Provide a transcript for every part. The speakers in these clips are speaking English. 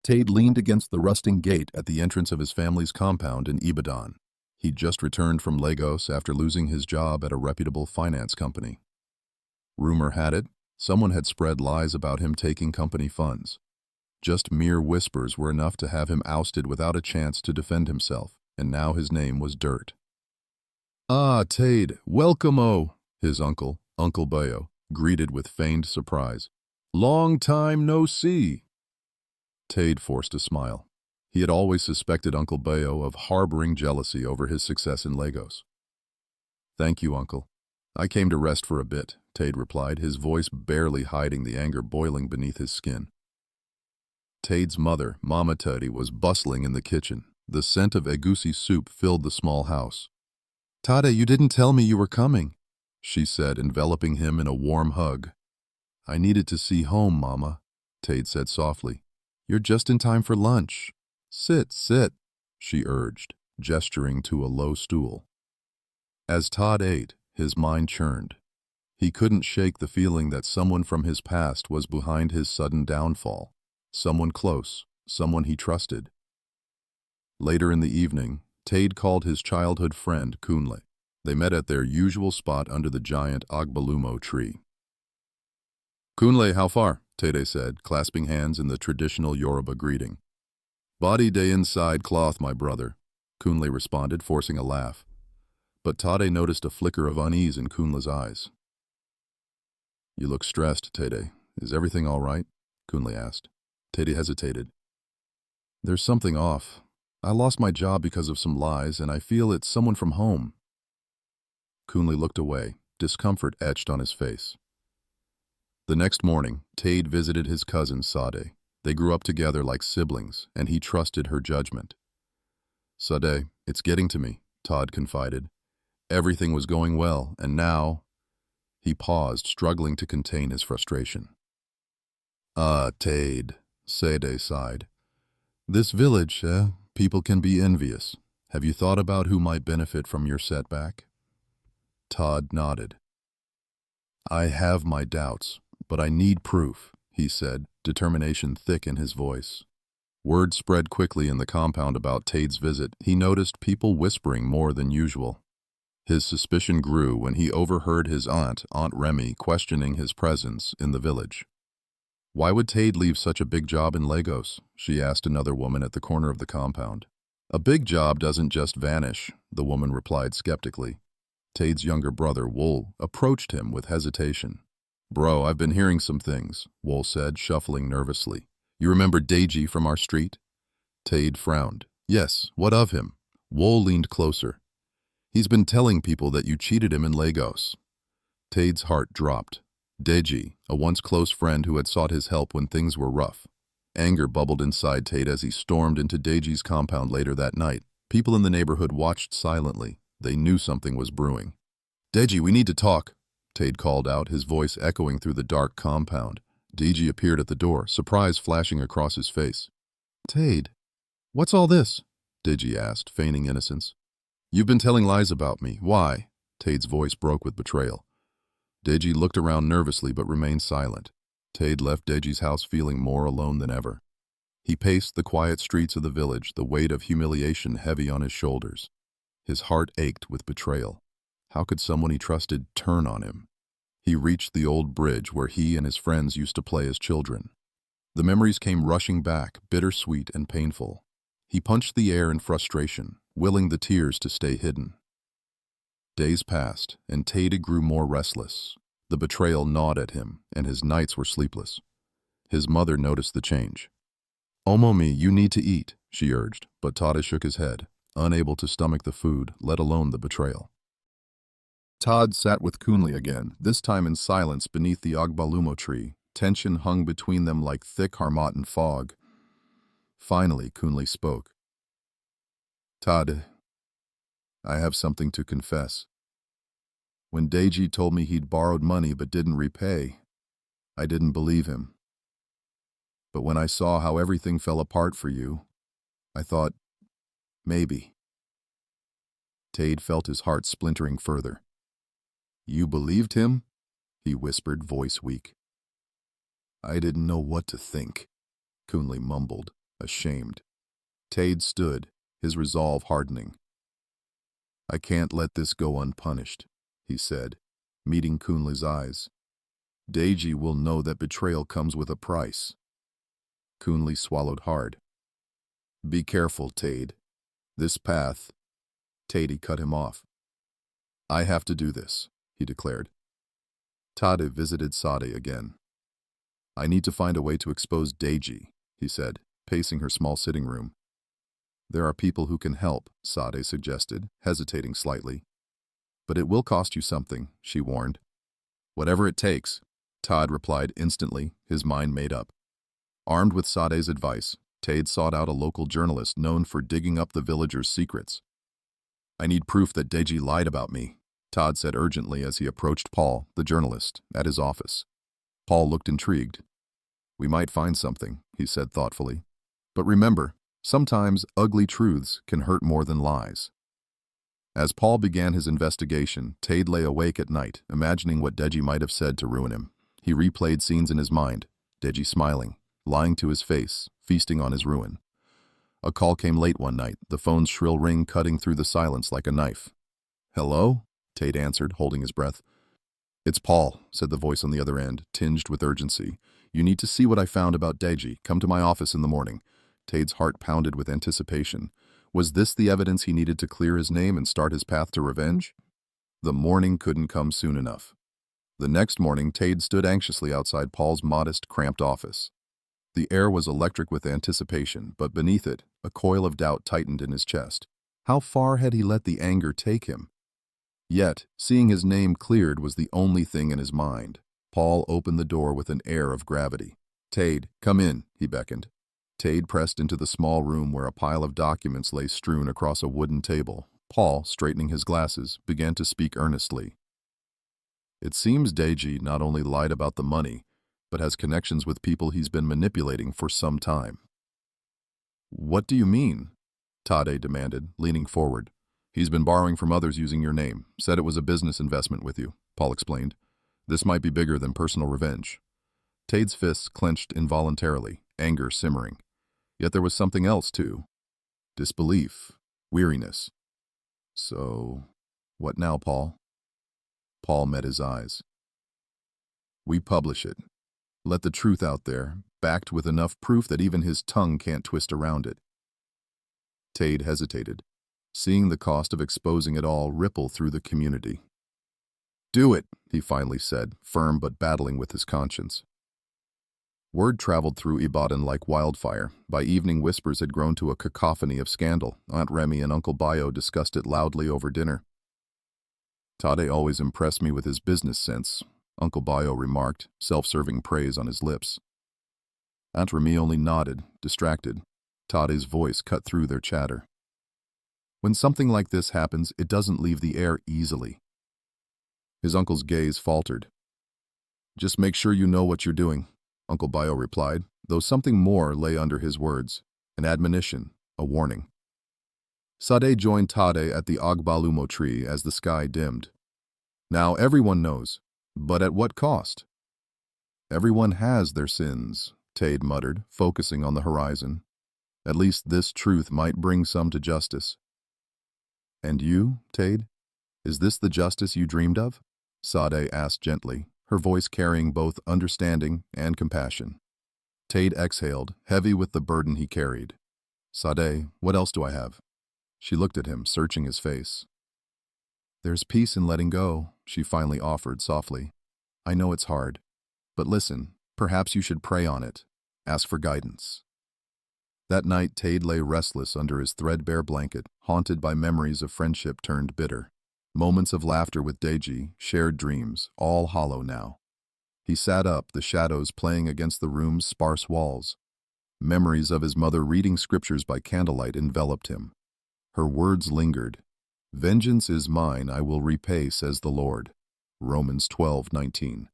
Tade leaned against the rusting gate at the entrance of his family's compound in Ibadan. He'd just returned from Lagos after losing his job at a reputable finance company. Rumor had it, someone had spread lies about him taking company funds. Just mere whispers were enough to have him ousted without a chance to defend himself, and now his name was dirt. "Ah, Tade, welcome-o," his uncle, Uncle Bayo, greeted with feigned surprise. "Long time no see." Tade forced a smile. He had always suspected Uncle Bayo of harboring jealousy over his success in Lagos. "Thank you, Uncle. I came to rest for a bit," Tade replied, his voice barely hiding the anger boiling beneath his skin. Tade's mother, Mama Tade, was bustling in the kitchen. The scent of egusi soup filled the small house. "Tade, you didn't tell me you were coming," she said, enveloping him in a warm hug. "I needed to see home, Mama," Tade said softly. "You're just in time for lunch. Sit, sit," she urged, gesturing to a low stool. As Todd ate, his mind churned. He couldn't shake the feeling that someone from his past was behind his sudden downfall. Someone close, someone he trusted. Later in the evening, Tade called his childhood friend, Kunle. They met at their usual spot under the giant Agbalumo tree. "Kunle, how far?" Tade said, clasping hands in the traditional Yoruba greeting. "Body day inside cloth, my brother," Kunle responded, forcing a laugh. But Tade noticed a flicker of unease in Kunle's eyes. "You look stressed, Tade. Is everything all right?" Kunle asked. Tade hesitated. "There's something off. I lost my job because of some lies, and I feel it's someone from home." Kunle looked away, discomfort etched on his face. The next morning, Tade visited his cousin Tade. They grew up together like siblings, and he trusted her judgment. "Tade, it's getting to me," Todd confided. Everything was going well, and now... He paused, struggling to contain his frustration. "Ah, Tade," Tade sighed. "This village, people can be envious. Have you thought about who might benefit from your setback?" Todd nodded. "I have my doubts, but I need proof," he said, determination thick in his voice. Word spread quickly in the compound about Tade's visit. He noticed people whispering more than usual. His suspicion grew when he overheard his aunt, Aunt Remy, questioning his presence in the village. "Why would Tade leave such a big job in Lagos?" she asked another woman at the corner of the compound. "A big job doesn't just vanish," the woman replied skeptically. Tade's younger brother, Wool, approached him with hesitation. "Bro, I've been hearing some things," Wool said, shuffling nervously. "You remember Deji from our street?" Tade frowned. "Yes, what of him?" Wool leaned closer. "He's been telling people that you cheated him in Lagos." Tade's heart dropped. Deji, a once close friend who had sought his help when things were rough. Anger bubbled inside Tade as he stormed into Deji's compound later that night. People in the neighborhood watched silently. They knew something was brewing. "Deji, we need to talk," Tade called out, his voice echoing through the dark compound. Deji appeared at the door, surprise flashing across his face. "Tade, what's all this?" Deji asked, feigning innocence. "You've been telling lies about me. Why?" Tade's voice broke with betrayal. Deji looked around nervously but remained silent. Tade left Deji's house feeling more alone than ever. He paced the quiet streets of the village, the weight of humiliation heavy on his shoulders. His heart ached with betrayal. How could someone he trusted turn on him? He reached the old bridge where he and his friends used to play as children. The memories came rushing back, bittersweet and painful. He punched the air in frustration, willing the tears to stay hidden. Days passed, and Tade grew more restless. The betrayal gnawed at him, and his nights were sleepless. His mother noticed the change. "Omomi, you need to eat," she urged, but Tade shook his head, unable to stomach the food, let alone the betrayal. Todd sat with Kunle again, this time in silence beneath the Agbalumo tree. Tension hung between them like thick Harmattan fog. Finally, Kunle spoke. "Tade, I have something to confess. When Deji told me he'd borrowed money but didn't repay, I didn't believe him. But when I saw how everything fell apart for you, I thought, maybe." Tade felt his heart splintering further. "You believed him?" he whispered, voice weak. "I didn't know what to think," Kunle mumbled. ashamed. Tade stood, his resolve hardening. "I can't let this go unpunished," he said, meeting Kunli's eyes. "Deji will know that betrayal comes with a price." Kunli swallowed hard. "Be careful, Tade. This path—" Tade cut him off. "I have to do this," he declared. Tade visited Tade again. "I need to find a way to expose Deji," he said, pacing her small sitting room. "There are people who can help," Tade suggested, hesitating slightly. "But it will cost you something," she warned. "Whatever it takes," Tade replied instantly, his mind made up. Armed with Tade's advice, Tade sought out a local journalist known for digging up the villagers' secrets. "I need proof that Deji lied about me," Tade said urgently as he approached Paul, the journalist, at his office. Paul looked intrigued. "We might find something," he said thoughtfully. "But remember, sometimes ugly truths can hurt more than lies." As Paul began his investigation, Tade lay awake at night, imagining what Deji might have said to ruin him. He replayed scenes in his mind, Deji smiling, lying to his face, feasting on his ruin. A call came late one night, the phone's shrill ring cutting through the silence like a knife. "Hello?" Tade answered, holding his breath. "It's Paul," said the voice on the other end, tinged with urgency. "You need to see what I found about Deji. Come to my office in the morning." Tade's heart pounded with anticipation. Was this the evidence he needed to clear his name and start his path to revenge? The morning couldn't come soon enough. The next morning, Tade stood anxiously outside Paul's modest, cramped office. The air was electric with anticipation, but beneath it, a coil of doubt tightened in his chest. How far had he let the anger take him? Yet, seeing his name cleared was the only thing in his mind. Paul opened the door with an air of gravity. "Tade, come in," he beckoned. Tade pressed into the small room where a pile of documents lay strewn across a wooden table. Paul, straightening his glasses, began to speak earnestly. "It seems Deji not only lied about the money, but has connections with people he's been manipulating for some time." "What do you mean?" Tade demanded, leaning forward. "He's been borrowing from others using your name, said it was a business investment with you," Paul explained. "This might be bigger than personal revenge." Tade's fists clenched involuntarily, anger simmering. Yet there was something else, too. Disbelief, weariness. "So, what now, Paul?" Paul met his eyes. "We publish it. Let the truth out there, backed with enough proof that even his tongue can't twist around it." Tade hesitated, seeing the cost of exposing it all ripple through the community. "Do it," he finally said, firm but battling with his conscience. Word traveled through Ibadan like wildfire. By evening, whispers had grown to a cacophony of scandal. Aunt Remy and Uncle Bayo discussed it loudly over dinner. "Tade always impressed me with his business sense," Uncle Bayo remarked, self-serving praise on his lips. Aunt Remy only nodded, distracted. Tade's voice cut through their chatter. "When something like this happens, it doesn't leave the air easily." His uncle's gaze faltered. "Just make sure you know what you're doing," Uncle Bayo replied, though something more lay under his words, an admonition, a warning. Tade joined Tade at the Agbalumo tree as the sky dimmed. "Now everyone knows, but at what cost?" "Everyone has their sins," Tade muttered, focusing on the horizon. "At least this truth might bring some to justice." "And you, Tade? Is this the justice you dreamed of?" Tade asked gently, her voice carrying both understanding and compassion. Tade exhaled, heavy with the burden he carried. "Tade, what else do I have?" She looked at him, searching his face. "There's peace in letting go," she finally offered softly. "I know it's hard. But listen, perhaps you should pray on it. Ask for guidance." That night, Tade lay restless under his threadbare blanket, haunted by memories of friendship turned bitter. Moments of laughter with Deji, shared dreams, all hollow now. He sat up, the shadows playing against the room's sparse walls. Memories of his mother reading scriptures by candlelight enveloped him. Her words lingered. "Vengeance is mine, I will repay, says the Lord." Romans 12:19.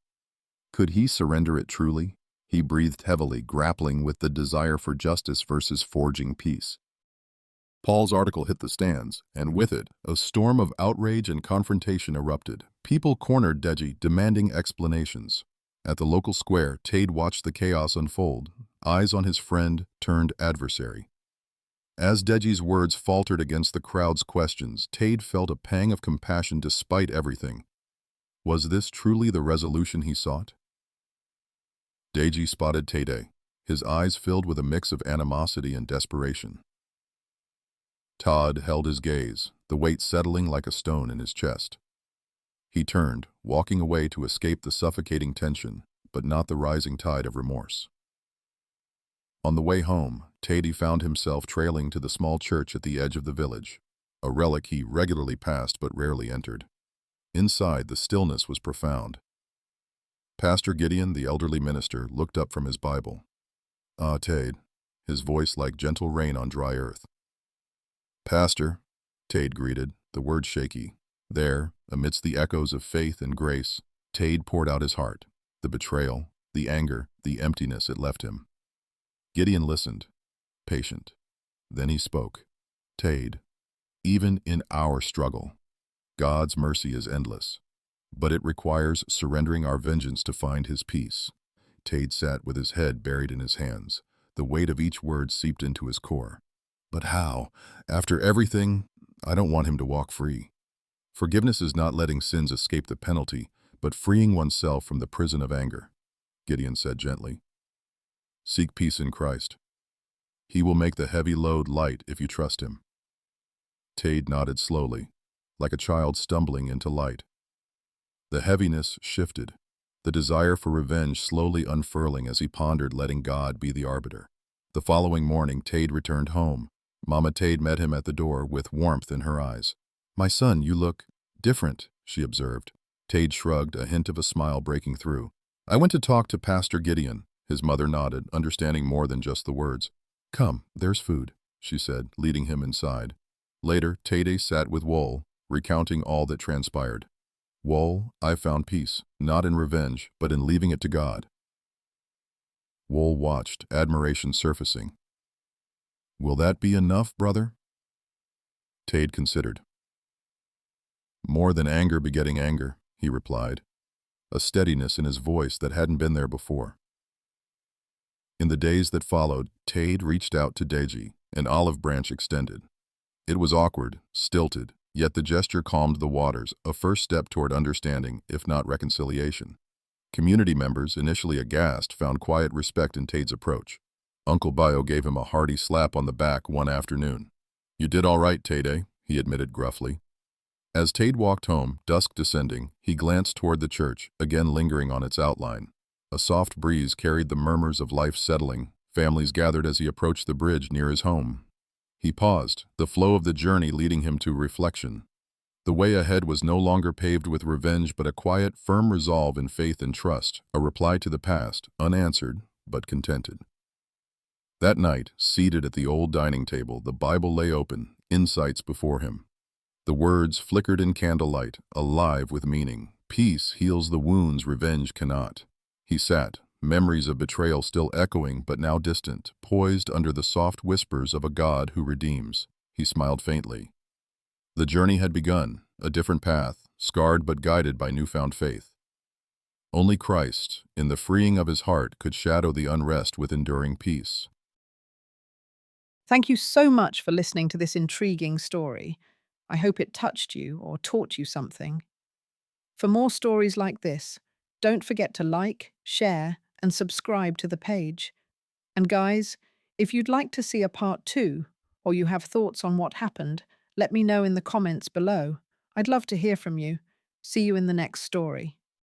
Could he surrender it truly? He breathed heavily, grappling with the desire for justice versus forging peace. Paul's article hit the stands, and with it, a storm of outrage and confrontation erupted. People cornered Deji, demanding explanations. At the local square, Tade watched the chaos unfold. eyes on his friend turned adversary. As Deji's words faltered against the crowd's questions, Tade felt a pang of compassion despite everything. Was this truly the resolution he sought? Deji spotted Tade, his eyes filled with a mix of animosity and desperation. Tade held his gaze, the weight settling like a stone in his chest. He turned, walking away to escape the suffocating tension, but not the rising tide of remorse. On the way home, Tade found himself trailing to the small church at the edge of the village, a relic he regularly passed but rarely entered. Inside, the stillness was profound. Pastor Gideon, the elderly minister, looked up from his Bible. "Ah, Tade," his voice like gentle rain on dry earth. "Pastor," Tade greeted, the words shaky. There, amidst the echoes of faith and grace, Tade poured out his heart, the betrayal, the anger, the emptiness it left him. Gideon listened, patient. Then he spoke. "Tade, even in our struggle, God's mercy is endless, but it requires surrendering our vengeance to find his peace." Tade sat with his head buried in his hands. The weight of each word seeped into his core. But how? After everything, I don't want him to walk free. Forgiveness is not letting sins escape the penalty, but freeing oneself from the prison of anger, Gideon said gently. Seek peace in Christ. He will make the heavy load light if you trust him. Tade nodded slowly, like a child stumbling into light. The heaviness shifted, the desire for revenge slowly unfurling as he pondered letting God be the arbiter. The following morning, Tade returned home. Mama Tade met him at the door with warmth in her eyes. "My son, you look different," she observed. Tade shrugged, a hint of a smile breaking through. "I went to talk to Pastor Gideon." His mother nodded, understanding more than just the words. "Come, there's food," she said, leading him inside. Later, Tade sat with Wool, recounting all that transpired. "Wool, I found peace, not in revenge, but in leaving it to God." Wool watched, admiration surfacing. "Will that be enough, brother?" Tade considered. "More than anger begetting anger," he replied, a steadiness in his voice that hadn't been there before. In the days that followed, Tade reached out to Deji, an olive branch extended. It was awkward, stilted, yet the gesture calmed the waters, a first step toward understanding, if not reconciliation. Community members, initially aghast, found quiet respect in Tade's approach. Uncle Bio gave him a hearty slap on the back one afternoon. "You did all right, Tade," he admitted gruffly. As Tade walked home, dusk descending, he glanced toward the church, again lingering on its outline. A soft breeze carried the murmurs of life settling. Families gathered as he approached the bridge near his home. He paused, the flow of the journey leading him to reflection. The way ahead was no longer paved with revenge, but a quiet, firm resolve in faith and trust, a reply to the past, unanswered, but contented. That night, seated at the old dining table, the Bible lay open, insights before him. The words flickered in candlelight, alive with meaning. Peace heals the wounds revenge cannot. He sat, memories of betrayal still echoing but now distant, poised under the soft whispers of a God who redeems. He smiled faintly. The journey had begun, a different path, scarred but guided by newfound faith. Only Christ, in the freeing of his heart, could shadow the unrest with enduring peace. Thank you so much for listening to this intriguing story. I hope it touched you or taught you something. For more stories like this, don't forget to like, share, and subscribe to the page. And guys, if you'd like to see a part 2, or you have thoughts on what happened, let me know in the comments below. I'd love to hear from you. See you in the next story.